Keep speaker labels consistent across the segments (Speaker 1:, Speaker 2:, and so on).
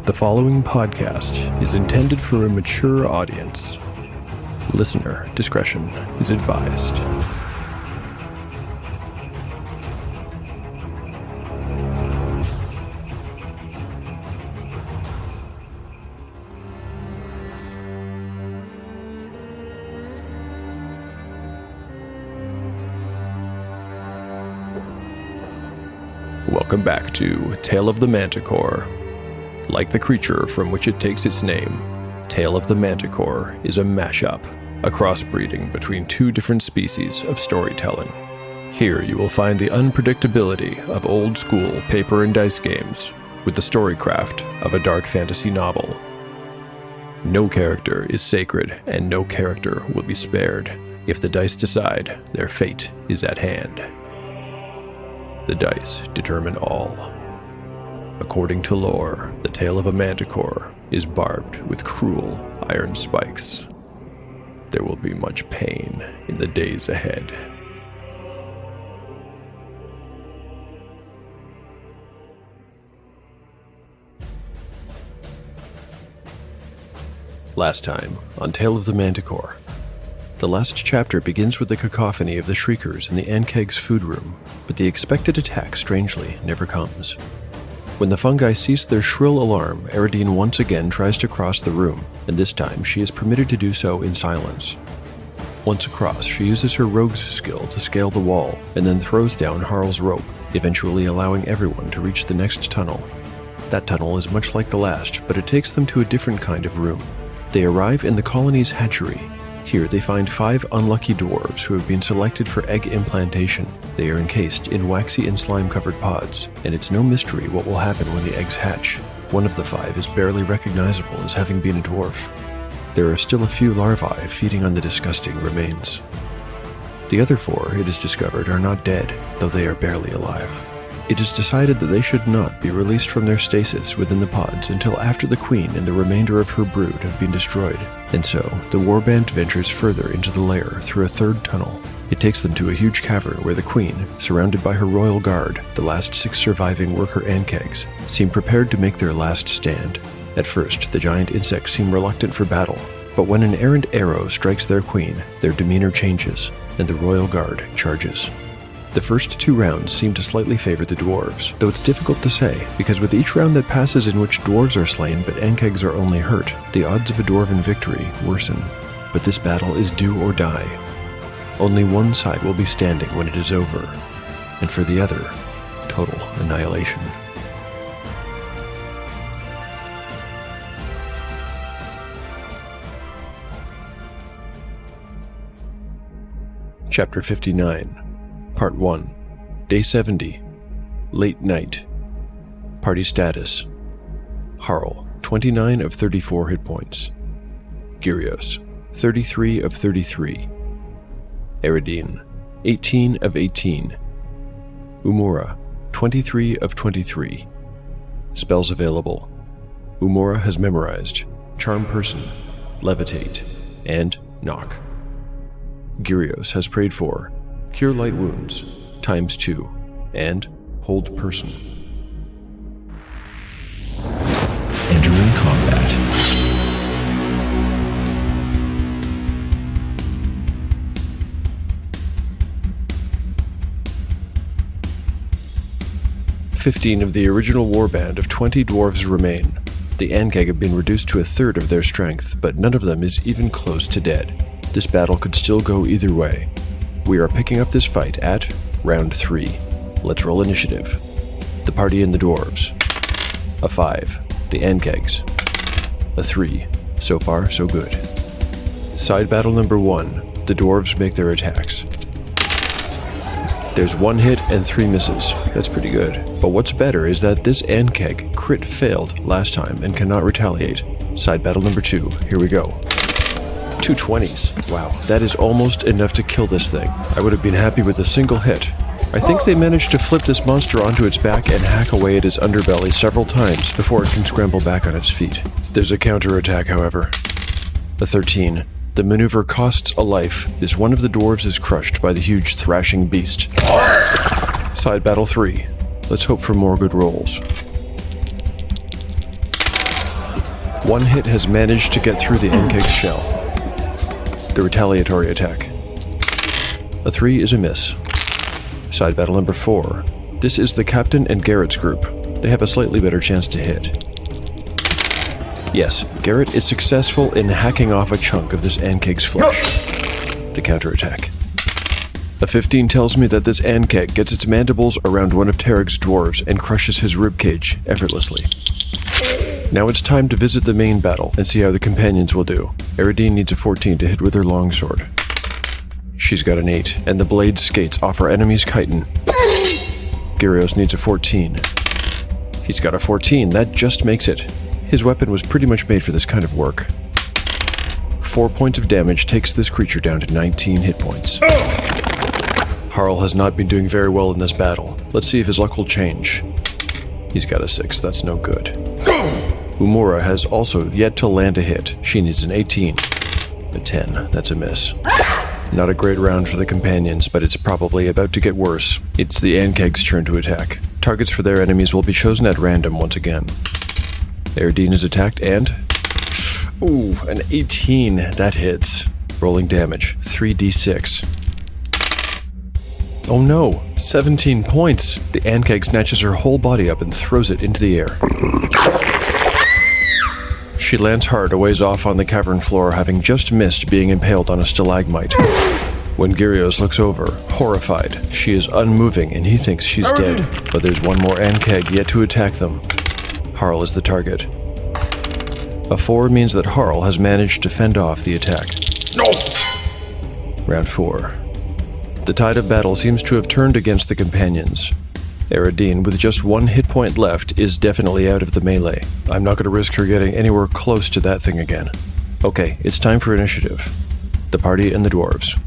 Speaker 1: The following podcast is intended for a mature audience. Listener discretion is advised. Welcome back to Tale of the Manticore. Like the creature from which it takes its name, Tale of the Manticore is a mashup, a crossbreeding between two different species of storytelling. Here you will find the unpredictability of old-school paper and dice games with the storycraft of a dark fantasy novel. No character is sacred, and no character will be spared if the dice decide their fate is at hand. The dice determine all. According to lore, the tale of a manticore is barbed with cruel iron spikes. There will be much pain in the days ahead. Last time on Tale of the Manticore. The last chapter begins with the cacophony of the shriekers in the Ankeg's food room, but the expected attack, strangely, never comes. When the fungi cease their shrill alarm, Eridine once again tries to cross the room, and this time she is permitted to do so in silence. Once across, she uses her rogue's skill to scale the wall, and then throws down Harl's rope, eventually allowing everyone to reach the next tunnel. That tunnel is much like the last, but it takes them to a different kind of room. They arrive in the colony's hatchery. Here they find 5 unlucky dwarves who have been selected for egg implantation. They are encased in waxy and slime-covered pods, and it's no mystery what will happen when the eggs hatch. One of the 5 is barely recognizable as having been a dwarf. There are still a few larvae feeding on the disgusting remains. The other 4, it is discovered, are not dead, though they are barely alive. It is decided that they should not be released from their stasis within the pods until after the queen and the remainder of her brood have been destroyed, and so the warband ventures further into the lair through a 3rd tunnel. It takes them to a huge cavern where the queen, surrounded by her royal guard, the last 6 surviving worker Ankegs, seem prepared to make their last stand. At first, the giant insects seem reluctant for battle, but when an errant arrow strikes their queen, their demeanor changes, and the royal guard charges. The first 2 rounds seem to slightly favor the dwarves, though it's difficult to say, because with each round that passes in which dwarves are slain but Ankegs are only hurt, the odds of a dwarven victory worsen. But this battle is do or die. Only one side will be standing when it is over, and for the other, total annihilation. Chapter 59. Part 1. Day 70. Late night. Party status. Harl, 29 of 34 hit points. Gyrios, 33 of 33. Eridine, 18 of 18. Umura, 23 of 23. Spells available. Umura has memorized Charm Person, Levitate, and Knock. Gyrios has prayed for Cure Light Wounds, ×2, and Hold Person. Entering combat. "15 of the original warband of 20 dwarves remain. The Ankeg have been reduced to 1/3 of their strength, but none of them is even close to dead. This battle could still go either way. We are picking up this fight at round 3. Let's roll initiative. The party and the dwarves. A 5. The Ankegs. A 3. So far, so good. Side battle number 1. The dwarves make their attacks. There's 1 hit and 3 misses. That's pretty good. But what's better is that this Ankeg crit failed last time and cannot retaliate. Side battle number 2. Here we go. 2 20s. Wow, that is almost enough to kill this thing. I would have been happy with a single hit. I think they managed to flip this monster onto its back and hack away at its underbelly several times before it can scramble back on its feet. There's a counterattack, however. A 13. The maneuver costs a life, as one of the dwarves is crushed by the huge thrashing beast. Side battle 3. Let's hope for more good rolls. One hit has managed to get through the Ankeg's shell. The retaliatory attack. A 3 is a miss. Side battle number 4. This is the Captain and Garrett's group. They have a slightly better chance to hit. Yes, Garrett is successful in hacking off a chunk of this Ankeg's flesh. The counterattack. A 15 tells me that this Ankeg gets its mandibles around one of Tarig's dwarves and crushes his ribcage effortlessly. Now it's time to visit the main battle and see how the companions will do. Eridine needs a 14 to hit with her longsword. She's got an 8, and the blade skates off our enemy's chitin. Gyrios needs a 14. He's got a 14, that just makes it. His weapon was pretty much made for this kind of work. 4 points of damage takes this creature down to 19 hit points. Harl has not been doing very well in this battle. Let's see if his luck will change. He's got a 6, that's no good. Umura has also yet to land a hit. She needs an 18. A 10, that's a miss. Not a great round for the companions, but it's probably about to get worse. It's the Ankeg's turn to attack. Targets for their enemies will be chosen at random once again. Eridine is attacked and... Ooh, an 18. That hits. Rolling damage. 3d6. Oh no! 17 points! The Ankeg snatches her whole body up and throws it into the air. She lands hard a ways off on the cavern floor, having just missed being impaled on a stalagmite. When Gyrios looks over, horrified, she is unmoving and he thinks she's dead. But there's one more Ankeg yet to attack them. Harl is the target. A 4 means that Harl has managed to fend off the attack. No! Round 4. The tide of battle seems to have turned against the companions. Eridine, with just 1 hit point left, is definitely out of the melee. I'm not going to risk her getting anywhere close to that thing again. Okay, it's time for initiative. The party and the dwarves.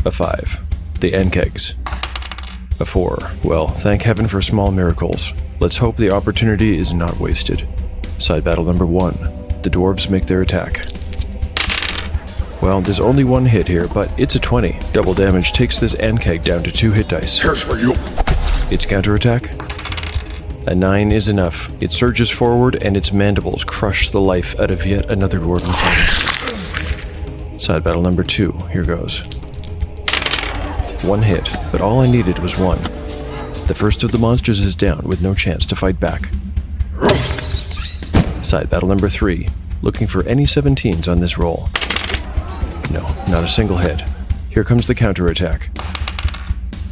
Speaker 1: A 5. The Ankegs. A 4. Well, thank heaven for small miracles. Let's hope the opportunity is not wasted. Side battle number 1. The dwarves make their attack. Well, there's only 1 hit here, but it's a 20. Double damage takes this Ankeg down to 2 hit dice.
Speaker 2: Here's for you.
Speaker 1: Its counterattack? A 9 is enough. It surges forward and its mandibles crush the life out of yet another dwarven fight. Side battle number 2. Here goes. 1 hit, but all I needed was 1. The first of the monsters is down with no chance to fight back. Side battle number 3. Looking for any 17s on this roll. No, not a single hit. Here comes the counterattack.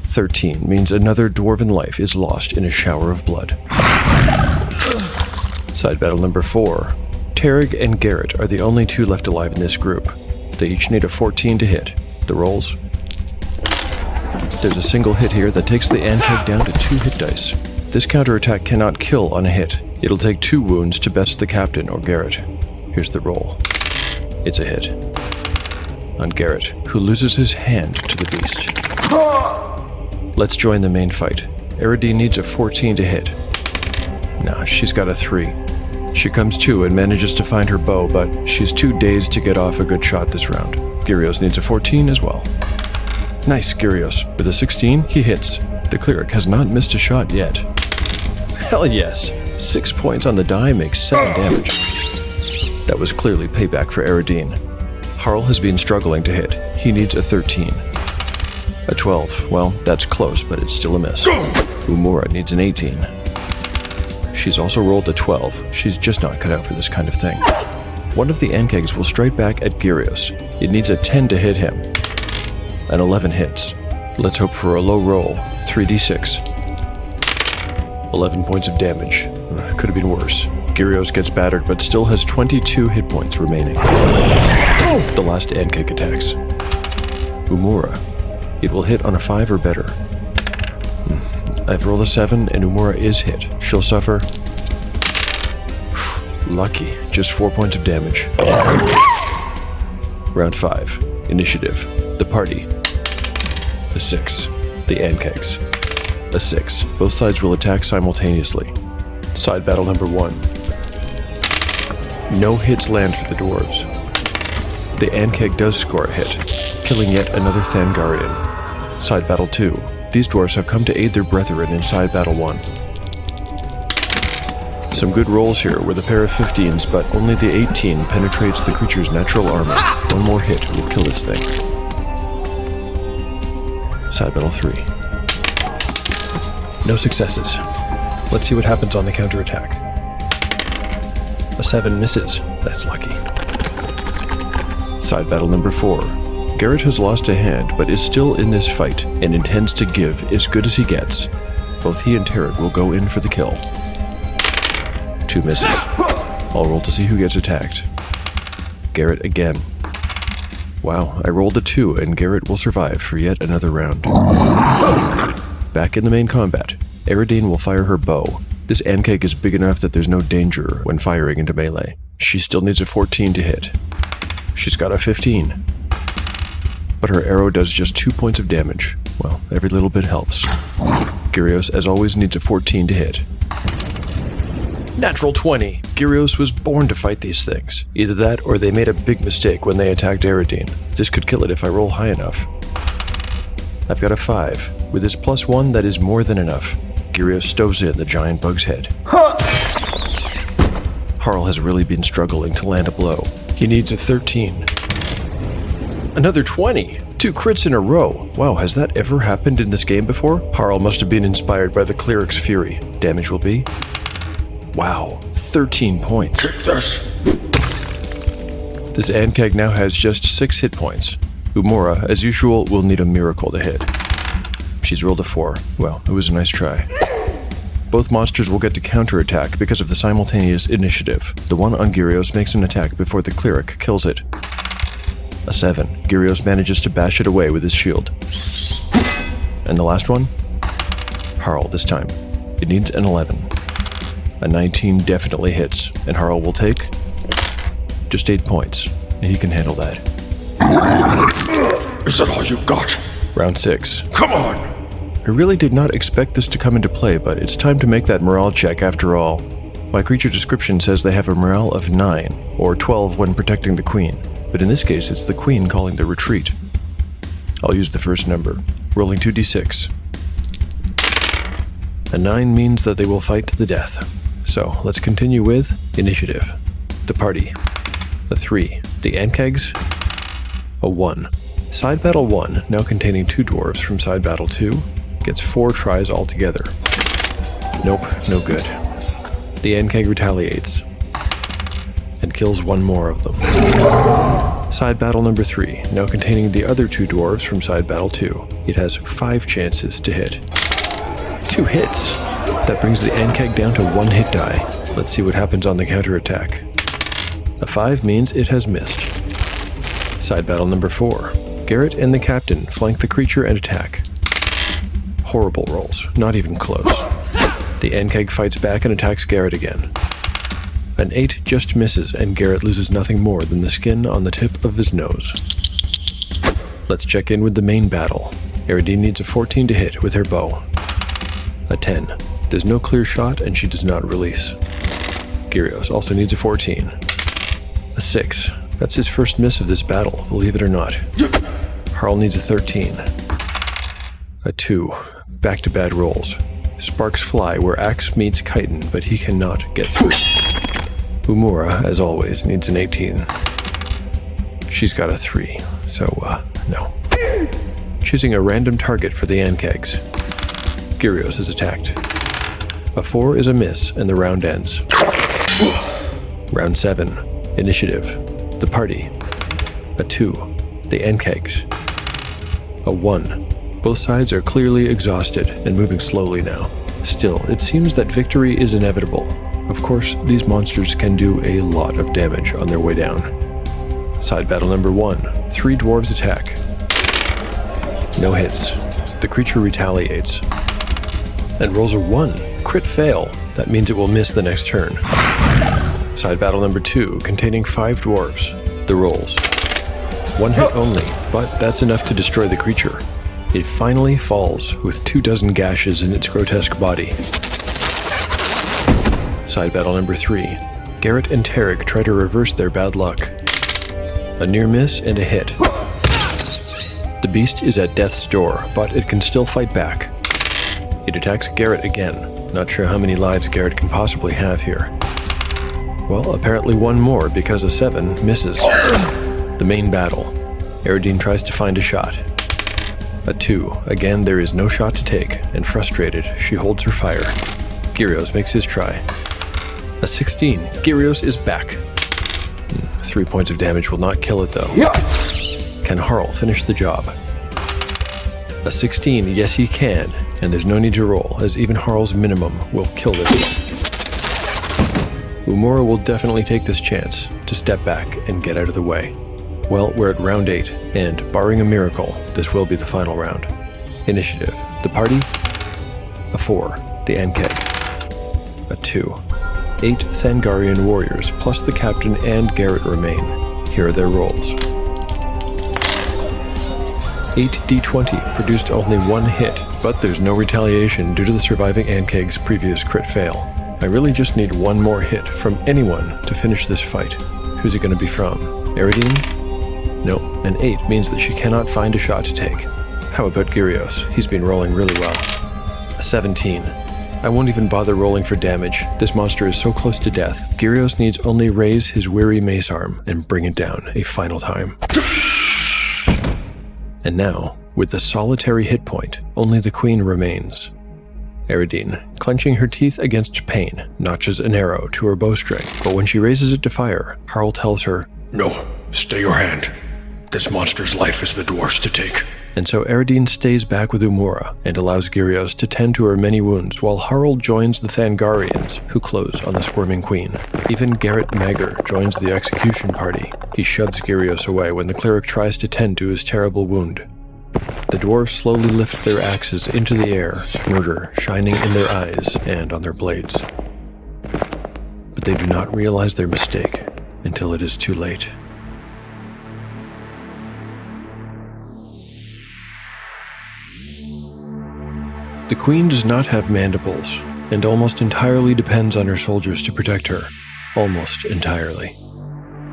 Speaker 1: 13 means another dwarven life is lost in a shower of blood. Side battle number 4. Tarig and Garrett are the only 2 left alive in this group. They each need a 14 to hit. The rolls. There's a single hit here that takes the Ankeg down to 2 hit dice. This counterattack cannot kill on a hit. It'll take 2 wounds to best the captain or Garrett. Here's the roll. It's a hit. On Garrett, who loses his hand to the beast. Let's join the main fight. Eridine needs a 14 to hit. Nah, she's got a 3. She comes to and manages to find her bow, but she's too dazed to get off a good shot this round. Gyrios needs a 14 as well. Nice, Gyrios. With a 16, he hits. The cleric has not missed a shot yet. Hell yes! 6 points on the die makes 7 damage. That was clearly payback for Eridine. Harl has been struggling to hit. He needs a 13. A 12. Well, that's close, but it's still a miss. Umura needs an 18. She's also rolled a 12. She's just not cut out for this kind of thing. One of the Ankegs will strike back at Gyrios. It needs a 10 to hit him. An 11 hits. Let's hope for a low roll. 3d6. 11 points of damage. Could have been worse. Gyrios gets battered, but still has 22 hit points remaining. The last Ankeg attacks. Umura. It will hit on a 5 or better. I've rolled a 7, and Umura is hit. She'll suffer... Lucky. Just 4 points of damage. Round 5. Initiative. The party. A 6. The Ankegs. A 6. Both sides will attack simultaneously. Side battle number 1. No hits land for the dwarves. The Ankeg does score a hit, killing yet another Thangarian. Side battle 2. These dwarves have come to aid their brethren in side battle 1. Some good rolls here with a pair of 15s, but only the 18 penetrates the creature's natural armor. One more hit would kill this thing. Side battle 3. No successes. Let's see what happens on the counterattack. A 7 misses. That's lucky. Side battle number 4. Garrett has lost a hand, but is still in this fight, and intends to give as good as he gets. Both he and Tarek will go in for the kill. 2 misses. I'll roll to see who gets attacked. Garrett again. Wow, I rolled a 2, and Garrett will survive for yet another round. Back in the main combat, Eridine will fire her bow. This ankeg is big enough that there's no danger when firing into melee. She still needs a 14 to hit. She's got a 15. But her arrow does just 2 points of damage. Well, every little bit helps. Gyrios, as always, needs a 14 to hit. Natural 20. Gyrios was born to fight these things. Either that, or they made a big mistake when they attacked Eridine. This could kill it if I roll high enough. I've got a 5. With his +1, that is more than enough. Gyrios stoves in the giant bug's head. Harl has really been struggling to land a blow. He needs a 13. Another 20! 2 crits in a row. Wow, has that ever happened in this game before? Harl must have been inspired by the cleric's fury. Damage will be... wow, 13 points.
Speaker 2: Take this!
Speaker 1: This ankeg now has just 6 hit points. Umura, as usual, will need a miracle to hit. She's rolled a 4. Well, it was a nice try. Both monsters will get to counterattack because of the simultaneous initiative. The one on Gyrios makes an attack before the cleric kills it. A 7. Gyrios manages to bash it away with his shield. And the last one? Harl this time. It needs an 11. A 19 definitely hits, and Harl will take just 8 points. He can handle that.
Speaker 2: Is that all you got?
Speaker 1: Round 6.
Speaker 2: Come on!
Speaker 1: I really did not expect this to come into play, but it's time to make that morale check after all. My creature description says they have a morale of 9, or 12 when protecting the queen, but in this case it's the queen calling the retreat. I'll use the first number, rolling 2d6. A 9 means that they will fight to the death. So let's continue with initiative. The party. A 3. The ankegs. A 1. Side battle 1, now containing 2 dwarves from side battle 2, gets 4 tries altogether. Nope, no good. The ankeg retaliates and kills 1 more of them. Side battle number 3, now containing the other 2 dwarves from side battle 2. It has 5 chances to hit. 2 hits! That brings the ankeg down to 1 hit die. Let's see what happens on the counterattack. A 5 means it has missed. Side battle number 4. Garrett and the captain flank the creature and attack. Horrible rolls, not even close. The ankeg fights back and attacks Garrett again. An 8 just misses, and Garrett loses nothing more than the skin on the tip of his nose. Let's check in with the main battle. Eridine needs a 14 to hit with her bow. A 10. There's no clear shot, and she does not release. Gyrios also needs a 14. A 6. That's his first miss of this battle, believe it or not. Harl needs a 13. A 2. Back to bad rolls. Sparks fly where axe meets chitin, but he cannot get through. Umura, as always, needs an 18. She's got a 3, so, no. Choosing a random target for the ankegs. Gyrios is attacked. A 4 is a miss, and the round ends. Round 7. Initiative. The party. A 2. The ankegs. A 1. Both sides are clearly exhausted and moving slowly now. Still, it seems that victory is inevitable. Of course, these monsters can do a lot of damage on their way down. Side battle number 1. 3 dwarves attack. No hits. The creature retaliates and rolls a 1. Crit fail. That means it will miss the next turn. Side battle number 2, containing 5 dwarves. The rolls. 1 hit only, but that's enough to destroy the creature. It finally falls with 24 gashes in its grotesque body. Side battle number 3. Garrett and Tarek try to reverse their bad luck. A near miss and a hit. The beast is at death's door, but it can still fight back. It attacks Garrett again. Not sure how many lives Garrett can possibly have here. Well, apparently one more, because a 7 misses. The main battle. Eridine tries to find a shot. A 2. Again, there is no shot to take, and frustrated, she holds her fire. Gyrios makes his try. A 16. Gyrios is back. 3 points of damage will not kill it, though. Can Harl finish the job? A 16. Yes, he can, and there's no need to roll, as even Harl's minimum will kill this. Umura will definitely take this chance to step back and get out of the way. Well, we're at round 8, and barring a miracle, this will be the final round. Initiative. The party? A 4. The Ankeg. A 2. 8 Thangarian warriors, plus the captain and Garrett remain. Here are their rolls. 8d20 produced only 1 hit, but there's no retaliation due to the surviving Ankeg's previous crit fail. I really just need 1 more hit from anyone to finish this fight. Who's it going to be from? Eridine? No, an 8 means that she cannot find a shot to take. How about Gyrios? He's been rolling really well. A 17. I won't even bother rolling for damage. This monster is so close to death. Gyrios needs only raise his weary mace arm and bring it down a final time. And now, with the solitary hit point, only the queen remains. Eridine, clenching her teeth against pain, notches an arrow to her bowstring, but when she raises it to fire, Harl tells her,
Speaker 2: "No, stay your hand. This monster's life is the dwarf's to take."
Speaker 1: And so Eridine stays back with Umura and allows Gyrios to tend to her many wounds while Harl joins the Thangarians, who close on the squirming queen. Even Garrett Magger joins the execution party. He shoves Gyrios away when the cleric tries to tend to his terrible wound. The dwarves slowly lift their axes into the air, murder shining in their eyes and on their blades. But they do not realize their mistake until it is too late. The queen does not have mandibles, and almost entirely depends on her soldiers to protect her. Almost entirely.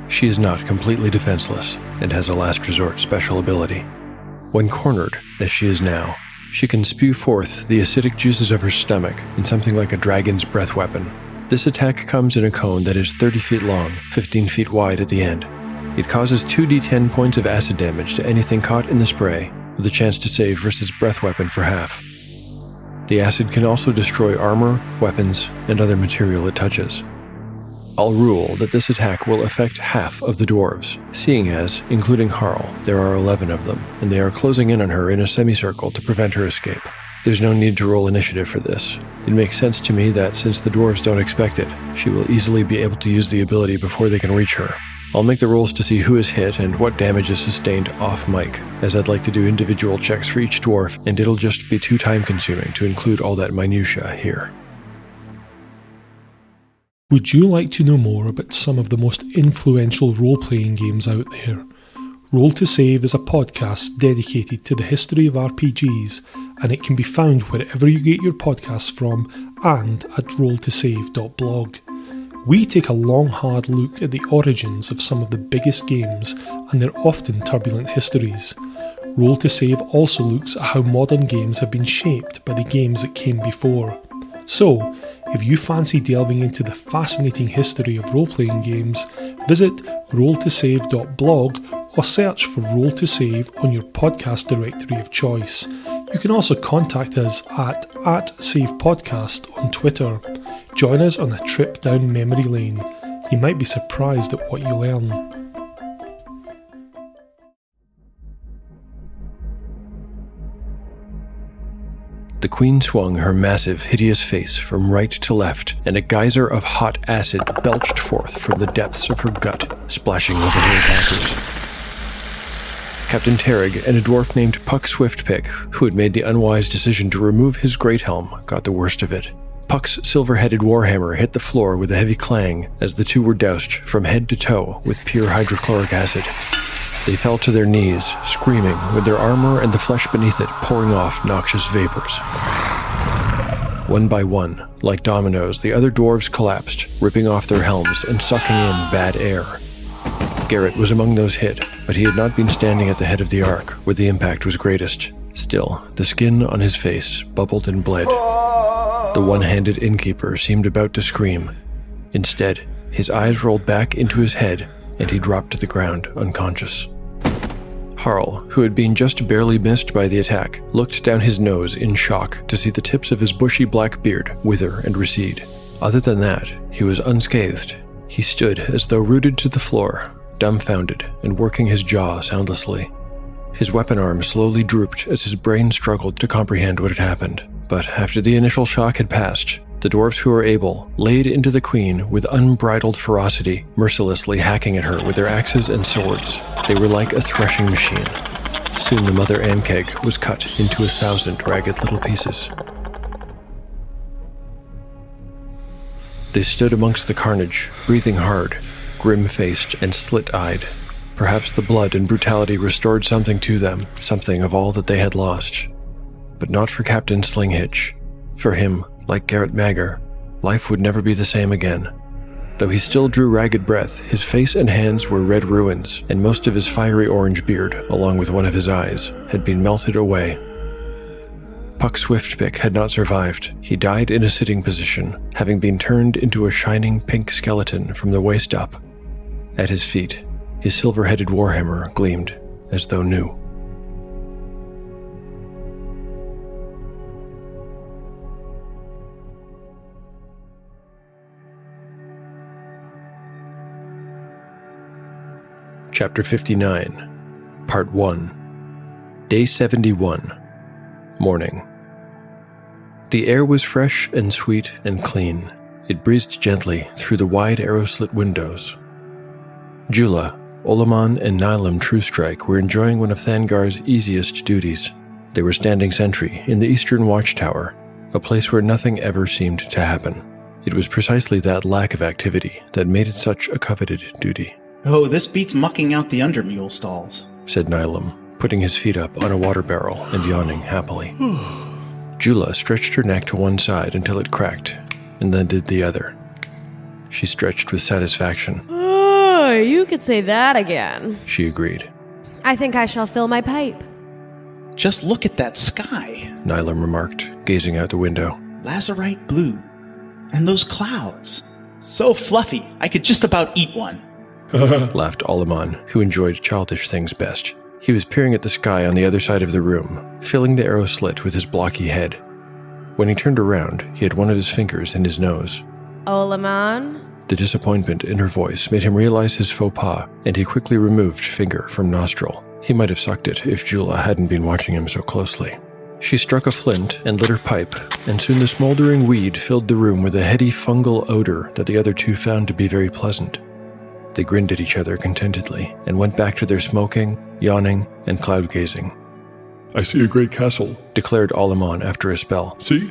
Speaker 1: She is not completely defenseless, and has a last resort special ability. When cornered, as she is now, she can spew forth the acidic juices of her stomach in something like a dragon's breath weapon. This attack comes in a cone that is 30 feet long, 15 feet wide at the end. It causes 2d10 points of acid damage to anything caught in the spray, with a chance to save versus breath weapon for half. The acid can also destroy armor, weapons, and other material it touches. I'll rule that this attack will affect half of the dwarves, seeing as, including Harl, there are 11 of them, and they are closing in on her in a semicircle to prevent her escape. There's no need to roll initiative for this. It makes sense to me that, since the dwarves don't expect it, she will easily be able to use the ability before they can reach her. I'll make the rolls to see who is hit and what damage is sustained off mic, as I'd like to do individual checks for each dwarf, and it'll just be too time-consuming to include all that minutia here.
Speaker 3: Would you like to know more about some of the most influential role-playing games out there? Roll to Save is a podcast dedicated to the history of RPGs, and it can be found wherever you get your podcasts from and at rolltosave.blog. We take a long, hard look at the origins of some of the biggest games and their often turbulent histories. Roll to Save also looks at how modern games have been shaped by the games that came before. So, if you fancy delving into the fascinating history of role-playing games, visit rolltosave.blog or search for Roll to Save on your podcast directory of choice. You can also contact us at @SavePodcast on Twitter. Join us on a trip down memory lane. You might be surprised at what you learn.
Speaker 1: The queen swung her massive, hideous face from right to left, and a geyser of hot acid belched forth from the depths of her gut, splashing over her attackers. Captain Terrig and a dwarf named Puck Swiftpick, who had made the unwise decision to remove his great helm, got the worst of it. Puck's silver-headed warhammer hit the floor with a heavy clang as the two were doused from head to toe with pure hydrochloric acid. They fell to their knees, screaming, with their armor and the flesh beneath it pouring off noxious vapors. One by one, like dominoes, the other dwarves collapsed, ripping off their helms and sucking in bad air. Garrett was among those hit, but he had not been standing at the head of the arc, where the impact was greatest. Still, the skin on his face bubbled and bled. The one-handed innkeeper seemed about to scream. Instead, his eyes rolled back into his head, and he dropped to the ground, unconscious. Harl, who had been just barely missed by the attack, looked down his nose in shock to see the tips of his bushy black beard wither and recede. Other than that, he was unscathed. He stood as though rooted to the floor, dumbfounded and working his jaw soundlessly. His weapon arm slowly drooped as his brain struggled to comprehend what had happened. But after the initial shock had passed, the dwarves who were able laid into the queen with unbridled ferocity, mercilessly hacking at her with their axes and swords. They were like a threshing machine. Soon the mother Ankeg was cut into 1,000 ragged little pieces. They stood amongst the carnage, breathing hard, grim-faced and slit-eyed. Perhaps the blood and brutality restored something to them, something of all that they had lost. But not for Captain Slinghitch. For him, like Garrett Magger, life would never be the same again. Though he still drew ragged breath, his face and hands were red ruins, and most of his fiery orange beard, along with one of his eyes, had been melted away. Puck Swiftpick had not survived. He died in a sitting position, having been turned into a shining pink skeleton from the waist up. At his feet, his silver-headed warhammer gleamed as though new. Chapter 59, Part 1, Day 71, Morning. The air was fresh and sweet and clean. It breezed gently through the wide arrow-slit windows. Jula, Olamon, and Nylam Truestrike were enjoying one of Thangar's easiest duties. They were standing sentry in the eastern watchtower, a place where nothing ever seemed to happen. It was precisely that lack of activity that made it such a coveted duty.
Speaker 4: "Oh, this beats mucking out the undermule stalls,"
Speaker 1: said Nylam, putting his feet up on a water barrel and yawning happily. Jula stretched her neck to one side until it cracked, and then did the other. She stretched with satisfaction.
Speaker 5: "Oh, you could say that again,"
Speaker 1: she agreed.
Speaker 5: "I think I shall fill my pipe."
Speaker 4: "Just look at that sky,"
Speaker 1: Nylam remarked, gazing out the window.
Speaker 4: "Lazurite blue. And those clouds. So fluffy, I could just about eat one."
Speaker 1: Laughed Olamon, who enjoyed childish things best. He was peering at the sky on the other side of the room, filling the arrow slit with his blocky head. When he turned around, he had one of his fingers in his nose.
Speaker 5: "Olamon?"
Speaker 1: The disappointment in her voice made him realize his faux pas, and he quickly removed finger from nostril. He might have sucked it if Jula hadn't been watching him so closely. She struck a flint and lit her pipe, and soon the smoldering weed filled the room with a heady fungal odor that the other two found to be very pleasant. They grinned at each other contentedly, and went back to their smoking, yawning, and cloud-gazing.
Speaker 6: "I see a great castle,"
Speaker 1: declared Olamon after a spell.
Speaker 6: "See?"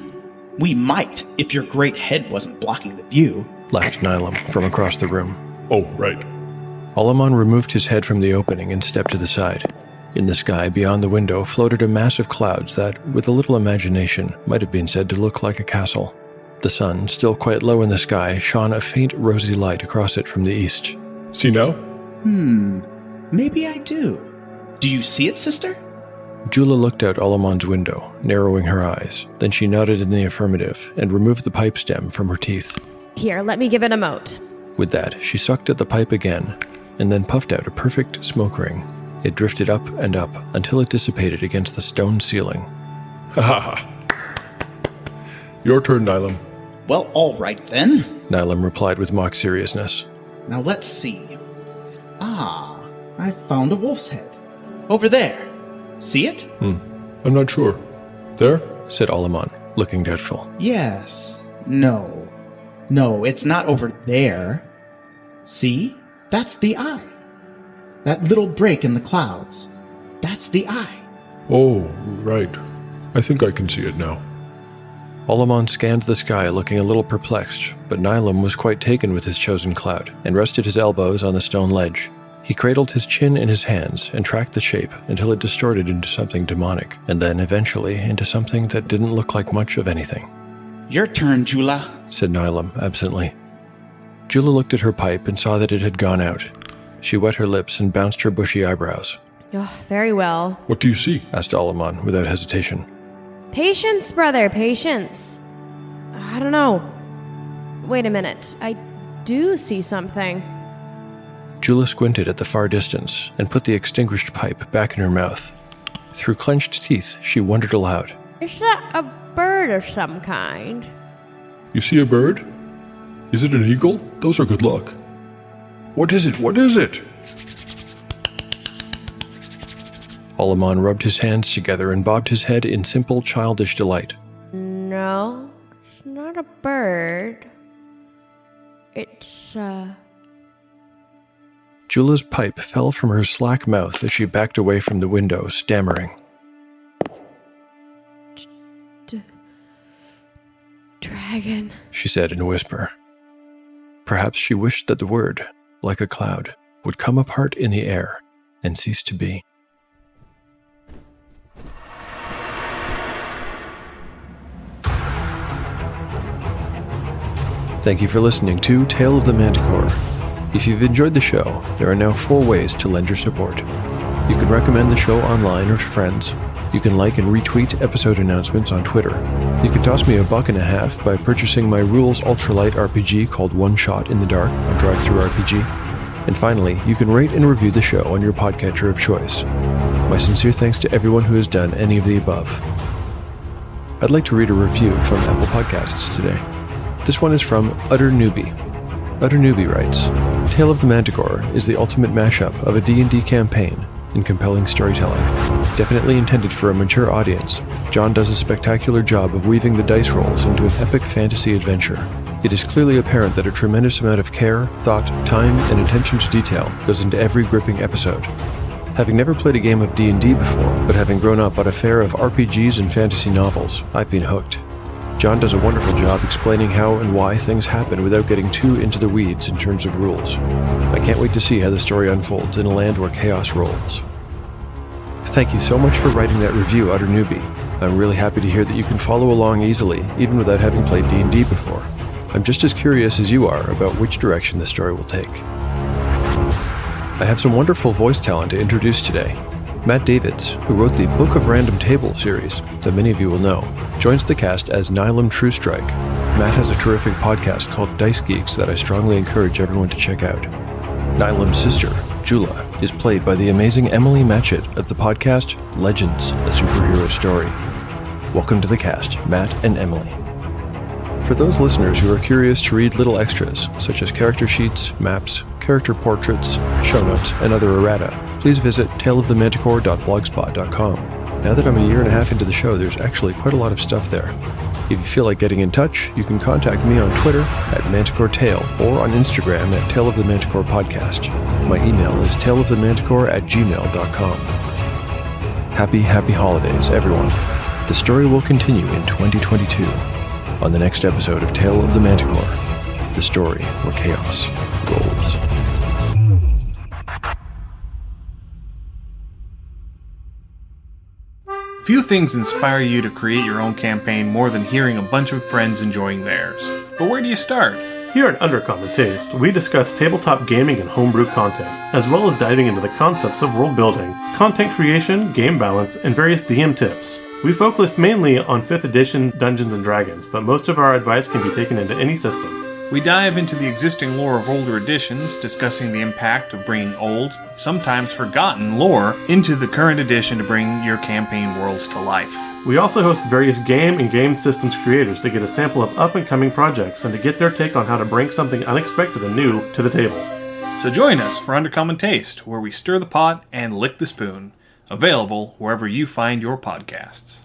Speaker 4: "We might, if your great head wasn't blocking the view,"
Speaker 1: laughed Nylam from across the room.
Speaker 6: "Oh, right."
Speaker 1: Olamon removed his head from the opening and stepped to the side. In the sky beyond the window floated a mass of clouds that, with a little imagination, might have been said to look like a castle. The sun, still quite low in the sky, shone a faint rosy light across it from the east.
Speaker 6: "See now?"
Speaker 4: Maybe I do. Do you see it, sister?"
Speaker 1: Jula looked out Olamon's window, narrowing her eyes. Then she nodded in the affirmative and removed the pipe stem from her teeth.
Speaker 5: "Here, let me give it a mote."
Speaker 1: With that, she sucked at the pipe again, and then puffed out a perfect smoke ring. It drifted up and up until it dissipated against the stone ceiling.
Speaker 6: "Ha ha ha. Your turn, Nylam."
Speaker 4: "Well, all right then.
Speaker 1: Nylam replied with mock seriousness.
Speaker 4: Now let's see. I found a wolf's head. Over there. See it?"
Speaker 6: "I'm not sure. There?"
Speaker 1: said Olamon, looking doubtful.
Speaker 4: "Yes. No, it's not over there. See? That's the eye. That little break in the clouds. That's the eye."
Speaker 6: "Oh, right. I think I can see it now."
Speaker 1: Olamon scanned the sky, looking a little perplexed, but Nylam was quite taken with his chosen cloud, and rested his elbows on the stone ledge. He cradled his chin in his hands and tracked the shape until it distorted into something demonic, and then eventually into something that didn't look like much of anything.
Speaker 4: "Your turn, Jula,"
Speaker 1: said Nylam absently. Jula looked at her pipe and saw that it had gone out. She wet her lips and bounced her bushy eyebrows.
Speaker 5: "Oh, very well."
Speaker 6: "What do you see?"
Speaker 1: asked Olamon without hesitation.
Speaker 5: "Patience, brother, patience. I don't know. Wait a minute. I do see something.
Speaker 1: Jula squinted at the far distance and put the extinguished pipe back in her mouth. Through clenched teeth, she wondered aloud.
Speaker 5: Is that a bird of some kind?
Speaker 6: You see a bird? Is it an eagle? Those are good luck. What is it? What is it?
Speaker 1: Olamon rubbed his hands together and bobbed his head in simple, childish delight.
Speaker 5: No, it's not a bird. It's,
Speaker 1: Jula's pipe fell from her slack mouth as she backed away from the window, stammering.
Speaker 5: Dragon,
Speaker 1: she said in a whisper. Perhaps she wished that the word, like a cloud, would come apart in the air and cease to be. Thank you for listening to Tale of the Manticore. If you've enjoyed the show, there are now 4 ways to lend your support. You can recommend the show online or to friends. You can like and retweet episode announcements on Twitter. You can toss me $1.50 by purchasing my Rules Ultralight RPG called One Shot in the Dark on DriveThruRPG. And finally, you can rate and review the show on your podcatcher of choice. My sincere thanks to everyone who has done any of the above. I'd like to read a review from Apple Podcasts today. This one is from Utter Newbie. Utter Newbie writes, Tale of the Manticore is the ultimate mashup of a D&D campaign and compelling storytelling. Definitely intended for a mature audience, John does a spectacular job of weaving the dice rolls into an epic fantasy adventure. It is clearly apparent that a tremendous amount of care, thought, time, and attention to detail goes into every gripping episode. Having never played a game of D&D before, but having grown up on a fare of RPGs and fantasy novels, I've been hooked. John does a wonderful job explaining how and why things happen without getting too into the weeds in terms of rules. I can't wait to see how the story unfolds in a land where chaos rolls. Thank you so much for writing that review, Utter Newbie. I'm really happy to hear that you can follow along easily, even without having played D&D before. I'm just as curious as you are about which direction the story will take. I have some wonderful voice talent to introduce today. Matt Davids, who wrote the Book of Random Table series that many of you will know, joins the cast as Nylum Truestrike. Matt has a terrific podcast called Dice Geeks that I strongly encourage everyone to check out. Nylum's sister, Jula, is played by the amazing Emily Matchett of the podcast Legends, a Superhero Story. Welcome to the cast, Matt and Emily. For those listeners who are curious to read little extras, such as character sheets, maps, character portraits, show notes, and other errata, please visit taleofthemanticore.blogspot.com. Now that I'm a year and a half into the show, there's actually quite a lot of stuff there. If you feel like getting in touch, you can contact me on Twitter at ManticoreTale or on Instagram at Tale of the Manticore Podcast. My email is taleofthemanticore@gmail.com. Happy holidays, everyone. The story will continue in 2022 on the next episode of Tale of the Manticore, the story where chaos rolls.
Speaker 7: Few things inspire you to create your own campaign more than hearing a bunch of friends enjoying theirs. But where do you start?
Speaker 8: Here at Undercommon Taste, we discuss tabletop gaming and homebrew content, as well as diving into the concepts of world building, content creation, game balance, and various DM tips. We focus mainly on 5th edition Dungeons & Dragons, but most of our advice can be taken into any system.
Speaker 7: We dive into the existing lore of older editions, discussing the impact of bringing old, sometimes forgotten lore into the current edition to bring your campaign worlds to life.
Speaker 8: We also host various game and game systems creators to get a sample of up-and-coming projects and to get their take on how to bring something unexpected and new to the table.
Speaker 7: So join us for Undercommon Taste, where we stir the pot and lick the spoon. Available wherever you find your podcasts.